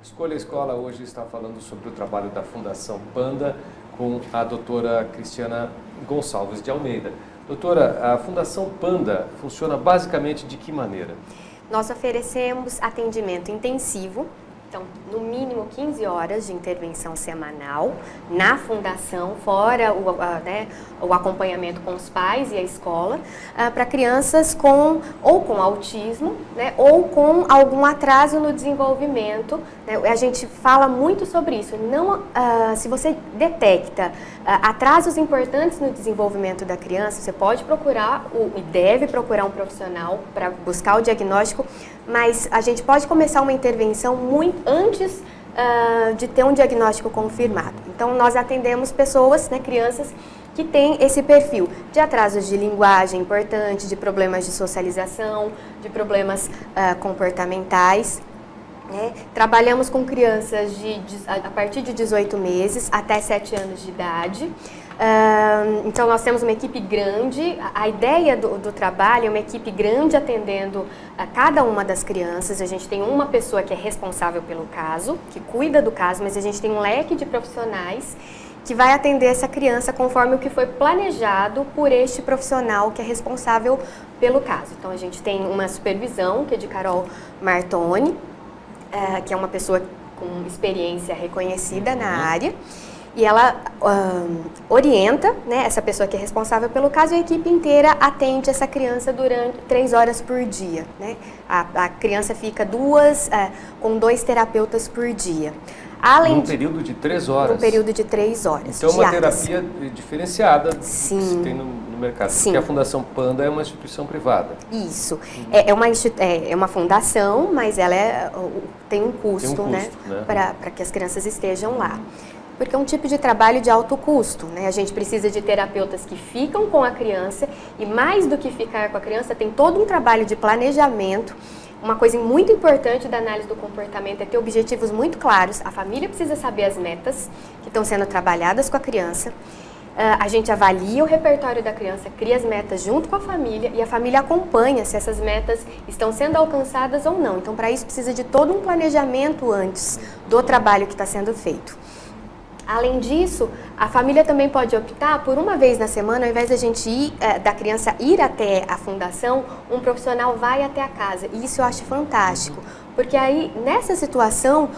Escolha a Escola hoje está falando sobre o trabalho da Fundação Panda com a doutora Cristiana Gonçalves de Almeida. Doutora, a Fundação Panda funciona basicamente de que maneira? Nós oferecemos atendimento intensivo, então, no mínimo 15 horas de intervenção semanal na fundação, fora o acompanhamento com os pais e a escola, para crianças com autismo, né, ou com algum atraso no desenvolvimento. Né, a gente fala muito sobre isso. Não, se você detecta atrasos importantes no desenvolvimento da criança, você pode procurar e deve procurar um profissional para buscar o diagnóstico, mas a gente pode começar uma intervenção muito antes de ter um diagnóstico confirmado. Então, nós atendemos pessoas, né, crianças que têm esse perfil de atrasos de linguagem importante, de problemas de socialização, de problemas comportamentais. Né? Trabalhamos com crianças a partir de 18 meses até 7 anos de idade. Então, nós temos uma equipe grande. A ideia do trabalho é uma equipe grande atendendo a cada uma das crianças. A gente tem uma pessoa que é responsável pelo caso, que cuida do caso, mas a gente tem um leque de profissionais que vai atender essa criança conforme o que foi planejado por este profissional que é responsável pelo caso. Então, a gente tem uma supervisão, que é de Carol Martoni, que é uma pessoa com experiência reconhecida na área. E ela orienta, né, essa pessoa que é responsável pelo caso, e a equipe inteira atende essa criança durante 3 horas por dia. Né? A criança fica com 2 terapeutas por dia. Num período de 3 horas? Num período de 3 horas. Então, uma terapia diferenciada Sim. que se tem no mercado. Sim. Porque a Fundação Panda é uma instituição privada. Isso. É uma fundação, mas ela tem um custo, né, para que as crianças estejam lá. Porque é um tipo de trabalho de alto custo, né? A gente precisa de terapeutas que ficam com a criança e, mais do que ficar com a criança, tem todo um trabalho de planejamento. Uma coisa muito importante da análise do comportamento é ter objetivos muito claros. A família precisa saber as metas que estão sendo trabalhadas com a criança. A gente avalia o repertório da criança, cria as metas junto com a família e a família acompanha se essas metas estão sendo alcançadas ou não. Então, para isso, precisa de todo um planejamento antes do trabalho que está sendo feito. Além disso, a família também pode optar por uma vez na semana, ao invés da gente da criança ir até a fundação, um profissional vai até a casa. E isso eu acho fantástico, porque aí, nessa situação,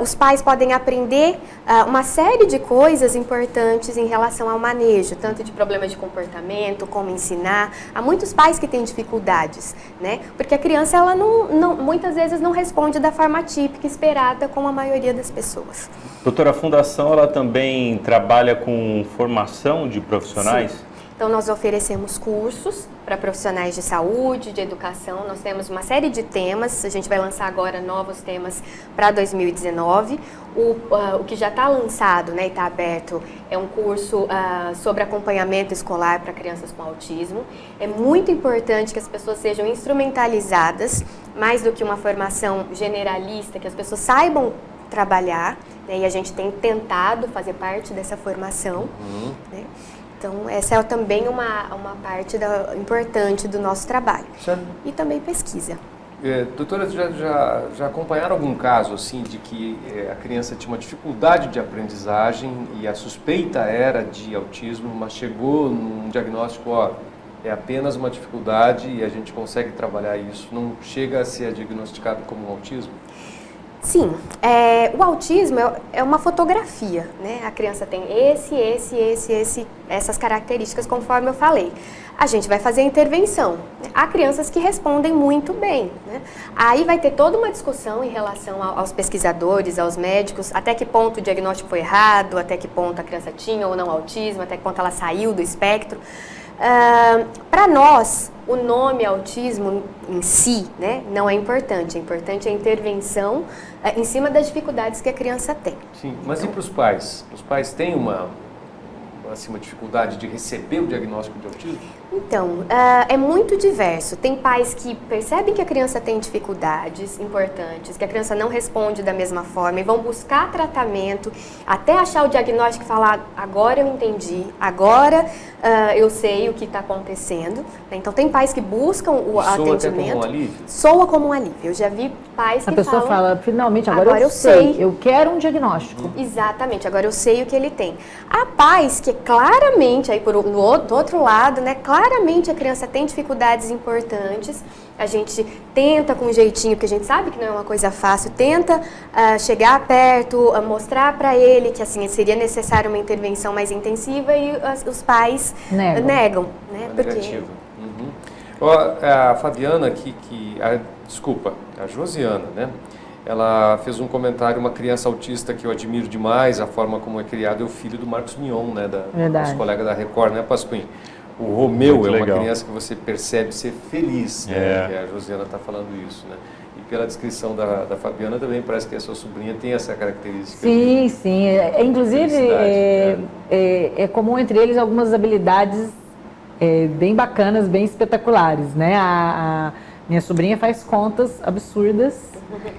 os pais podem aprender uma série de coisas importantes em relação ao manejo, tanto de problemas de comportamento, como ensinar. Há muitos pais que têm dificuldades, né? Porque a criança, ela muitas vezes não responde da forma típica, esperada, como a maioria das pessoas. Doutora, a Fundação, ela também trabalha com formação de profissionais? Sim. Então, nós oferecemos cursos para profissionais de saúde, de educação. Nós temos uma série de temas. A gente vai lançar agora novos temas para 2019. O que já está lançado, né, e está aberto, é um curso sobre acompanhamento escolar para crianças com autismo. É muito importante que as pessoas sejam instrumentalizadas, mais do que uma formação generalista, que as pessoas saibam trabalhar, né, e a gente tem tentado fazer parte dessa formação. Né? Então, essa é também uma parte importante do nosso trabalho. Certo. E também pesquisa. Doutora, já acompanharam algum caso assim de que a criança tinha uma dificuldade de aprendizagem e a suspeita era de autismo, mas chegou num diagnóstico, é apenas uma dificuldade e a gente consegue trabalhar isso, não chega a ser diagnosticado como um autismo? Sim, o autismo é uma fotografia, né? A criança tem essas características, conforme eu falei. A gente vai fazer a intervenção. Né? Há crianças que respondem muito bem, né? Aí vai ter toda uma discussão em relação aos pesquisadores, aos médicos, até que ponto o diagnóstico foi errado, até que ponto a criança tinha ou não autismo, até que ponto ela saiu do espectro. Para nós, o nome autismo em si, né, não é importante. É importante a intervenção em cima das dificuldades que a criança tem. Sim, mas e para os pais? Os pais têm assim, uma dificuldade de receber o diagnóstico de autismo? Então, é muito diverso. Tem pais que percebem que a criança tem dificuldades importantes, que a criança não responde da mesma forma e vão buscar tratamento até achar o diagnóstico e falar, agora eu entendi, agora eu sei o que está acontecendo. Então, tem pais que buscam o atendimento. Soa até como um alívio? Soa como um alívio. Eu já vi pais que A pessoa falam, fala, finalmente, agora eu sei, eu quero um diagnóstico. exatamente, agora eu sei o que ele tem. Há pais que claramente, aí do outro lado, né, claramente a criança tem dificuldades importantes, a gente tenta com um jeitinho, porque a gente sabe que não é uma coisa fácil, tenta chegar perto, mostrar para ele que assim, seria necessário uma intervenção mais intensiva e os pais negam, né? Negativa. Uhum. Ó, a Fabiana desculpa, a Josiana, né? Ela fez um comentário, uma criança autista que eu admiro demais, a forma como é criado, é o filho do Marcos Mion, né? Nosso colega da Record, né, Pasquim? O Romeu Muito é uma legal. criança que você percebe ser feliz, né? Que a Josiana está falando isso, né? E pela descrição da Fabiana também parece que a sua sobrinha tem essa característica. Sim, sim. Inclusive, é comum entre eles algumas habilidades bem bacanas, bem espetaculares, né? A minha sobrinha faz contas absurdas.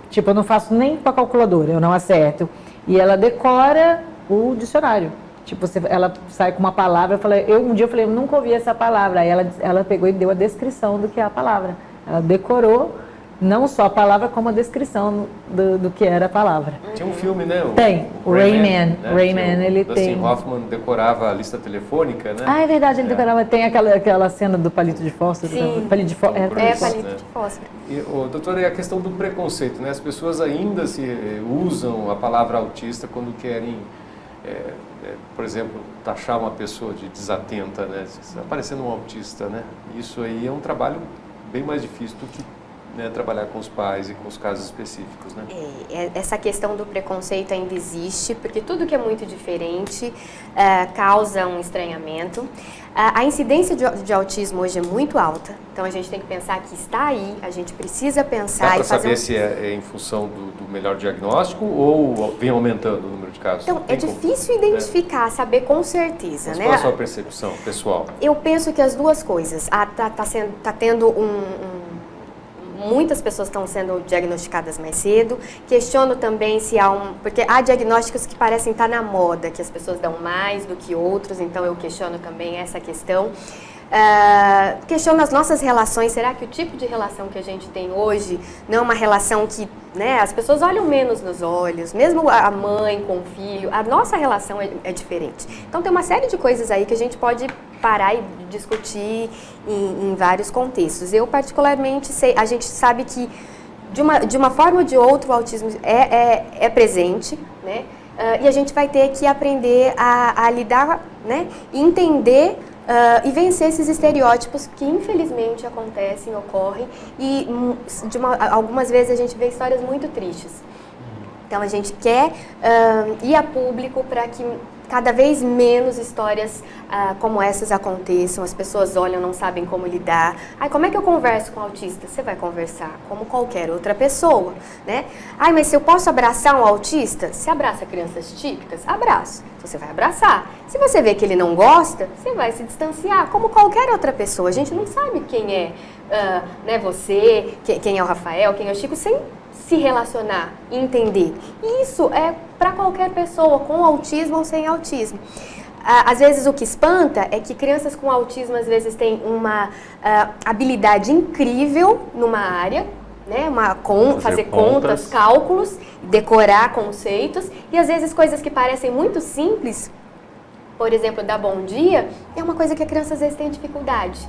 Tipo, eu não faço nem para calculadora, eu não acerto. E ela decora o dicionário. Tipo, ela sai com uma palavra, um dia eu falei, eu nunca ouvi essa palavra. Aí ela pegou e deu a descrição do que é a palavra. Ela decorou não só a palavra, como a descrição do que era a palavra. Tinha um filme, né? O Rayman. Né? Rayman, ele tem. Dustin Hoffman decorava a lista telefônica, né? Ah, é verdade, ele decorava. Tem aquela cena do palito de fósforo. Sim. Palito de fósforo. Palito de fósforo. E, doutora, e a questão do preconceito, né? As pessoas ainda usam a palavra autista quando querem, por exemplo, taxar uma pessoa de desatenta, né? Está parecendo um autista, né? Isso aí é um trabalho bem mais difícil do que trabalhar com os pais e com os casos específicos, né? Essa questão do preconceito ainda existe, porque tudo que é muito diferente causa um estranhamento. A incidência de autismo hoje é muito alta, então a gente tem que pensar que está aí, a gente precisa pensar Dá para e fazer saber se é em função do melhor diagnóstico ou vem aumentando o número de casos? Então, é difícil identificar, saber com certeza, Mas né? qual a sua percepção pessoal? Eu penso que as duas coisas. Tá tendo muitas pessoas estão sendo diagnosticadas mais cedo. Questiono também se porque há diagnósticos que parecem estar na moda, que as pessoas dão mais do que outros, então eu questiono também essa questão. Questiono as nossas relações. Será que o tipo de relação que a gente tem hoje não é uma relação que, né, as pessoas olham menos nos olhos, mesmo a mãe com o filho, a nossa relação é diferente. Então tem uma série de coisas aí que a gente pode parar e discutir em vários contextos. Eu particularmente a gente sabe que de uma forma ou de outra o autismo é presente, né? E a gente vai ter que aprender a lidar, né, e entender e vencer esses estereótipos que infelizmente acontecem, ocorrem e algumas vezes a gente vê histórias muito tristes. Então a gente quer ir a público para que cada vez menos histórias como essas aconteçam, as pessoas olham, não sabem como lidar. Como é que eu converso com o autista? Você vai conversar como qualquer outra pessoa, né? Mas se eu posso abraçar um autista? Você abraça crianças típicas? Abraço. Você vai abraçar. Se você vê que ele não gosta, você vai se distanciar, como qualquer outra pessoa. A gente não sabe quem é né, você, quem é o Rafael, quem é o Chico, sem se relacionar, entender. E isso é para qualquer pessoa, com autismo ou sem autismo. Às vezes o que espanta é que crianças com autismo às vezes têm uma habilidade incrível numa área, né? Fazer contas, cálculos, decorar conceitos, e às vezes coisas que parecem muito simples, por exemplo, dar bom dia, é uma coisa que a criança às vezes tem dificuldade.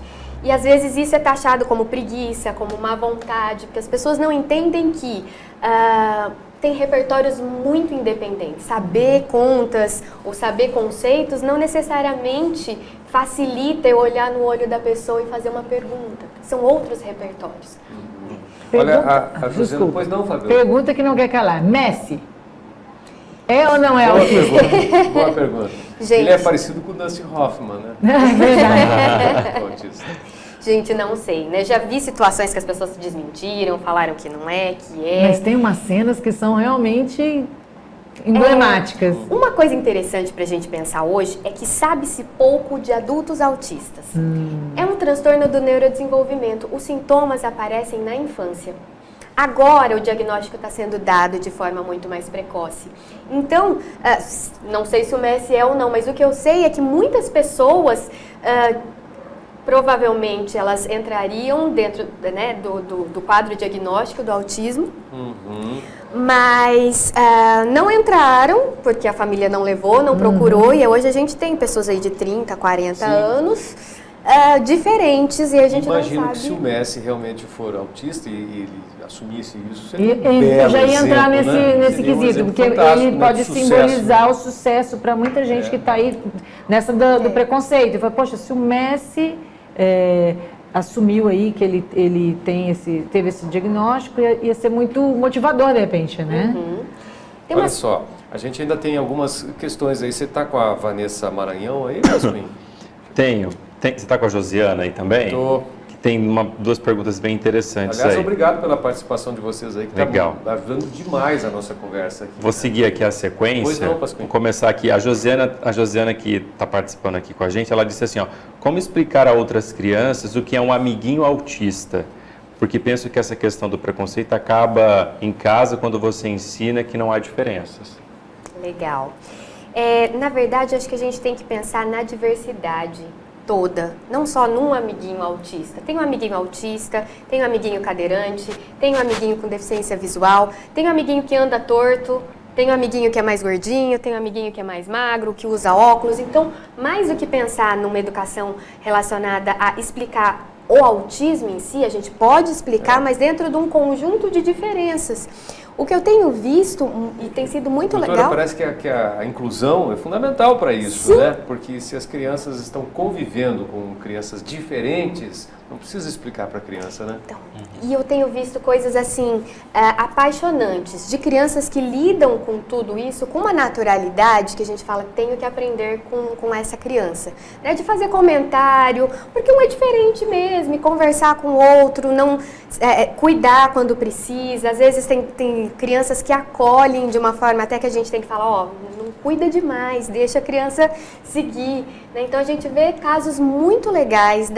E às vezes isso é taxado como preguiça, como má vontade, porque as pessoas não entendem que tem repertórios muito independentes. Saber contas ou saber conceitos não necessariamente facilita eu olhar no olho da pessoa e fazer uma pergunta. São outros repertórios. Olha, a Josiana, pois não, Fabio? Pergunta que não quer calar. Messi, é ou não é Boa autista? pergunta. Boa pergunta. Gente. Ele é parecido com o Dustin Hoffman, né? É verdade. Autista. Gente, não sei, né? Já vi situações que as pessoas se desmentiram, falaram que não é, que é. Mas tem umas cenas que são realmente emblemáticas. Uma coisa interessante para a gente pensar hoje é que sabe-se pouco de adultos autistas. É um transtorno do neurodesenvolvimento. Os sintomas aparecem na infância. Agora o diagnóstico está sendo dado de forma muito mais precoce. Então, não sei se o Messi é ou não, mas o que eu sei é que muitas pessoas, provavelmente, elas entrariam dentro, né, do quadro diagnóstico do autismo, mas não entraram, porque a família não levou, não procurou, e hoje a gente tem pessoas aí de 30, 40 anos, diferentes, e a gente Imagino não que sabe. se o Messi realmente for autista e ele assumisse isso, seria um belo Já ia entrar exemplo, nesse Seria um quesito, exemplo porque fantástico, ele né, pode de sucesso, simbolizar né? o sucesso para muita gente que está aí nessa do preconceito. E fala, poxa, se o Messi assumiu aí que ele teve esse diagnóstico, ia ser muito motivador de repente, né? Tem Olha umas- só, a gente ainda tem algumas questões aí. Você está com a Vanessa Maranhão aí, Pasquim? Tenho. Você está com a Josiana aí também? Tô. Que tem duas perguntas bem interessantes Aliás, aí. obrigado pela participação de vocês aí, que Legal. está ajudando demais a nossa conversa aqui. Vou seguir aqui a sequência. Pois não, Pasquim. Vou começar aqui. A Josiana que está participando aqui com a gente, ela disse assim, ó, como explicar a outras crianças o que é um amiguinho autista? Porque penso que essa questão do preconceito acaba em casa quando você ensina que não há diferenças. Legal. Na verdade, acho que a gente tem que pensar na diversidade toda, não só num amiguinho autista. Tem um amiguinho autista, tem um amiguinho cadeirante, tem um amiguinho com deficiência visual, tem um amiguinho que anda torto, tem um amiguinho que é mais gordinho, tem um amiguinho que é mais magro, que usa óculos. Então, mais do que pensar numa educação relacionada a explicar o autismo em si, a gente pode explicar, mas dentro de um conjunto de diferenças. O que eu tenho visto, e tem sido muito Doutora, legal... parece que a inclusão é fundamental para isso, né? Porque se as crianças estão convivendo com crianças diferentes, não precisa explicar para a criança, né? Então, e eu tenho visto coisas assim, apaixonantes, de crianças que lidam com tudo isso com uma naturalidade que a gente fala, tenho que aprender com essa criança. Né? De fazer comentário, porque um é diferente mesmo, e conversar com o outro, não cuidar quando precisa. Às vezes tem crianças que acolhem de uma forma até que a gente tem que falar, ó, não cuida demais, deixa a criança seguir. Né? Então a gente vê casos muito legais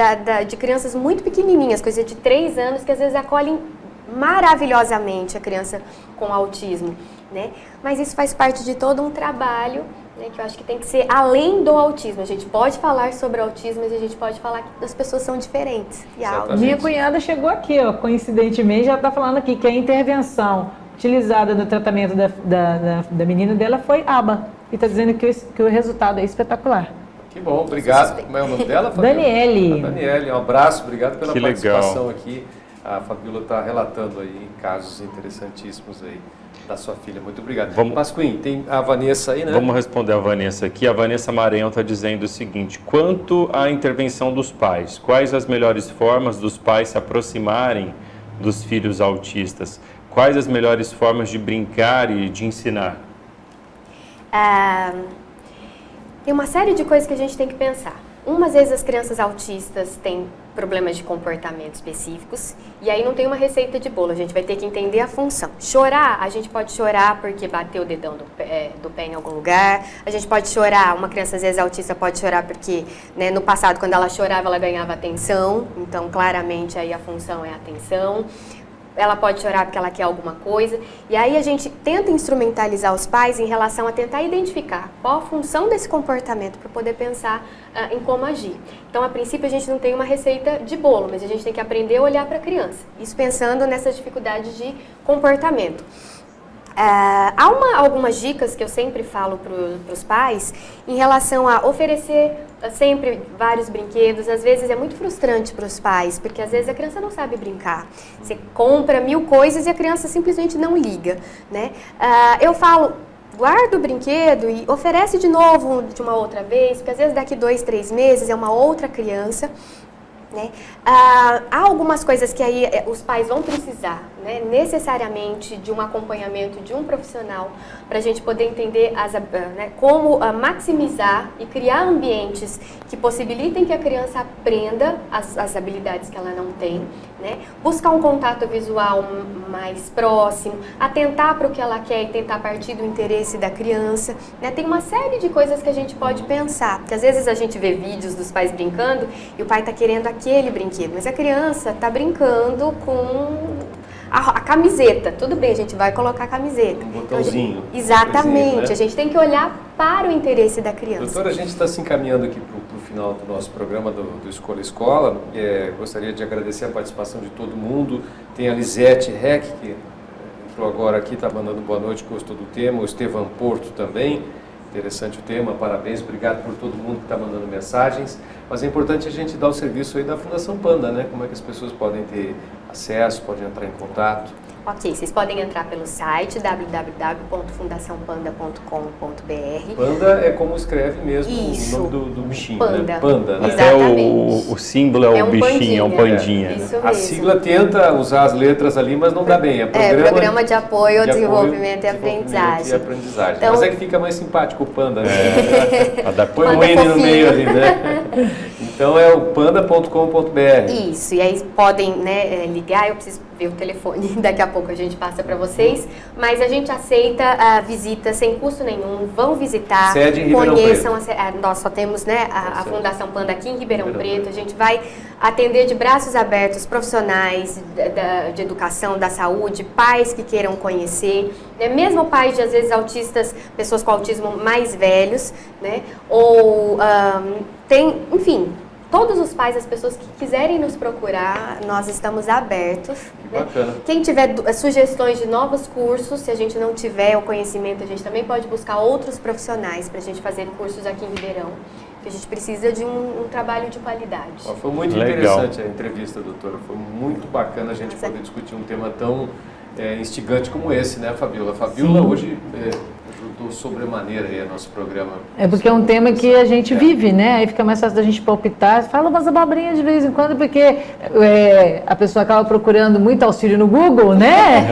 de crianças muito pequenininhas, coisa de 3 anos, que às vezes acolhem maravilhosamente a criança com autismo, né? Mas isso faz parte de todo um trabalho, né, que eu acho que tem que ser além do autismo. A gente pode falar sobre autismo, mas a gente pode falar que as pessoas são diferentes. E Minha cunhada chegou aqui, ó, coincidentemente, já está falando aqui que a intervenção utilizada no tratamento da menina dela foi ABA. E está dizendo que o resultado é espetacular. Que bom, obrigado. Como é o nome dela, Fabiola? Daniele. Daniele, um abraço, obrigado pela Que participação legal. aqui. A Fabiola está relatando aí casos interessantíssimos aí da sua filha. Muito obrigado. Pasquim, tem a Vanessa aí, né? Vamos responder a Vanessa aqui. A Vanessa Maranhão está dizendo o seguinte, quanto à intervenção dos pais, quais as melhores formas dos pais se aproximarem dos filhos autistas? Quais as melhores formas de brincar e de ensinar? Tem uma série de coisas que a gente tem que pensar. Umas vezes as crianças autistas têm problemas de comportamento específicos e aí não tem uma receita de bolo, a gente vai ter que entender a função. Chorar, a gente pode chorar porque bateu o dedão do pé em algum lugar, a gente pode chorar, uma criança às vezes autista pode chorar porque, né, no passado quando ela chorava ela ganhava atenção, então claramente aí a função é a atenção. Ela pode chorar porque ela quer alguma coisa. E aí a gente tenta instrumentalizar os pais em relação a tentar identificar qual a função desse comportamento para poder pensar em como agir. Então, a princípio, a gente não tem uma receita de bolo, mas a gente tem que aprender a olhar para a criança. Isso pensando nessas dificuldades de comportamento. Há algumas dicas que eu sempre falo para os pais em relação a oferecer sempre vários brinquedos. Às vezes é muito frustrante para os pais, porque às vezes a criança não sabe brincar. Você compra 1000 coisas e a criança simplesmente não liga, né? Eu falo, guarda o brinquedo e oferece de novo de uma outra vez, porque às vezes daqui 2, 3 meses é uma outra criança. Né? Há algumas coisas que aí os pais vão precisar, né, necessariamente de um acompanhamento de um profissional para a gente poder entender né, como maximizar e criar ambientes que possibilitem que a criança aprenda as habilidades que ela não tem. né? Buscar um contato visual mais próximo, atentar para o que ela quer e tentar partir do interesse da criança, né? Tem uma série de coisas que a gente pode pensar, porque às vezes a gente vê vídeos dos pais brincando e o pai está querendo aquele brinquedo, mas a criança está brincando com a camiseta. Tudo bem, a gente vai colocar a camiseta. Um botãozinho. Então, exatamente, Né? a gente tem que olhar para o interesse da criança. Doutora, a gente está se encaminhando aqui para o final do nosso programa do Escolha Escola. Gostaria de agradecer a participação de todo mundo. Tem a Lisete Reck, que entrou agora aqui, está mandando boa noite, gostou do tema. O Estevam Porto também. Interessante o tema, parabéns, obrigado por todo mundo que está mandando mensagens. Mas é importante a gente dar o serviço aí da Fundação Panda, né? Como é que as pessoas podem ter acesso, podem entrar em contato? Ok, vocês podem entrar pelo site www.fundaçãopanda.com.br. Panda é como escreve mesmo Isso. o nome do bichinho, Panda. né? Panda, né? Até Exatamente. o símbolo é É o um bichinho, é um pandinha. pandinha. Isso né? A mesmo. sigla tenta usar as letras ali, mas não dá bem. Programa de Apoio ao de Desenvolvimento e Desenvolvimento Aprendizagem. e aprendizagem. Então- Mas é que fica mais simpático o Panda, né? Pra dar Põe um Panda N no fofinho. meio ali, né? Então é o panda.com.br. Isso, e aí podem, né, ligar, eu preciso ver o telefone, daqui a pouco a gente passa para vocês, mas a gente aceita a visita sem custo nenhum, vão visitar, Sede em Ribeirão conheçam, nós só temos, né, a Fundação Panda aqui em Ribeirão Preto, a gente vai atender de braços abertos profissionais de educação, da saúde, pais que queiram conhecer, né, mesmo pais de, às vezes, autistas, pessoas com autismo mais velhos, né, ou enfim, todos os pais, as pessoas que quiserem nos procurar, nós estamos abertos. Que bacana. Quem tiver sugestões de novos cursos, se a gente não tiver o conhecimento, a gente também pode buscar outros profissionais para a gente fazer cursos aqui em Ribeirão, que a gente precisa de um trabalho de qualidade. Ó, foi muito Legal. interessante a entrevista, doutora. Foi muito bacana a gente Nossa. poder discutir um tema tão instigante como esse, né, Fabiola? A Fabiola hoje ajudou sobremaneira aí a nosso programa. É porque é um tema que a gente vive, né? Aí fica mais fácil da gente palpitar. Fala umas abobrinhas de vez em quando, porque a pessoa acaba procurando muito auxílio no Google, né?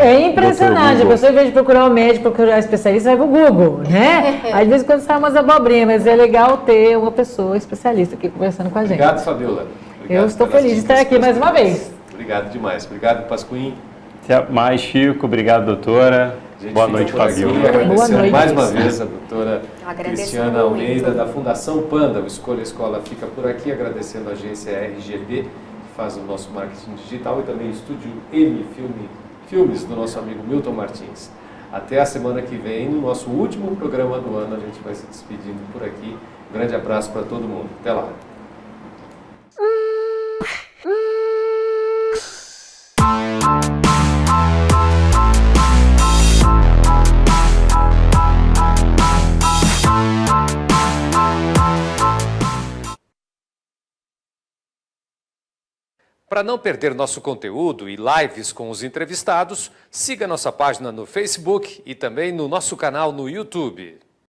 É impressionante. Google. A pessoa, em vez de procurar um médico, procurar um especialista, vai pro Google, né? Aí, de vez em quando sai umas abobrinhas, mas é legal ter uma pessoa especialista aqui conversando com a gente. Obrigado, Fabiola. Obrigado Eu estou pelas feliz de dicas, estar aqui mais uma pelas vez. dicas. Obrigado demais. Obrigado, Pascuim. Até mais, Chico. Obrigado, doutora. A gente Boa fica noite, por aqui, Fabiola. agradecendo Boa noite. mais uma vez a doutora Eu agradeço Cristiana muito. Almeida, da Fundação Panda. O Escolha Escola fica por aqui, agradecendo a agência RGB, que faz o nosso marketing digital, e também o Estúdio M Filmes, do nosso amigo Milton Martins. Até a semana que vem, no nosso último programa do ano, a gente vai se despedindo por aqui. Um grande abraço para todo mundo. Até lá. Para não perder nosso conteúdo e lives com os entrevistados, siga nossa página no Facebook e também no nosso canal no YouTube.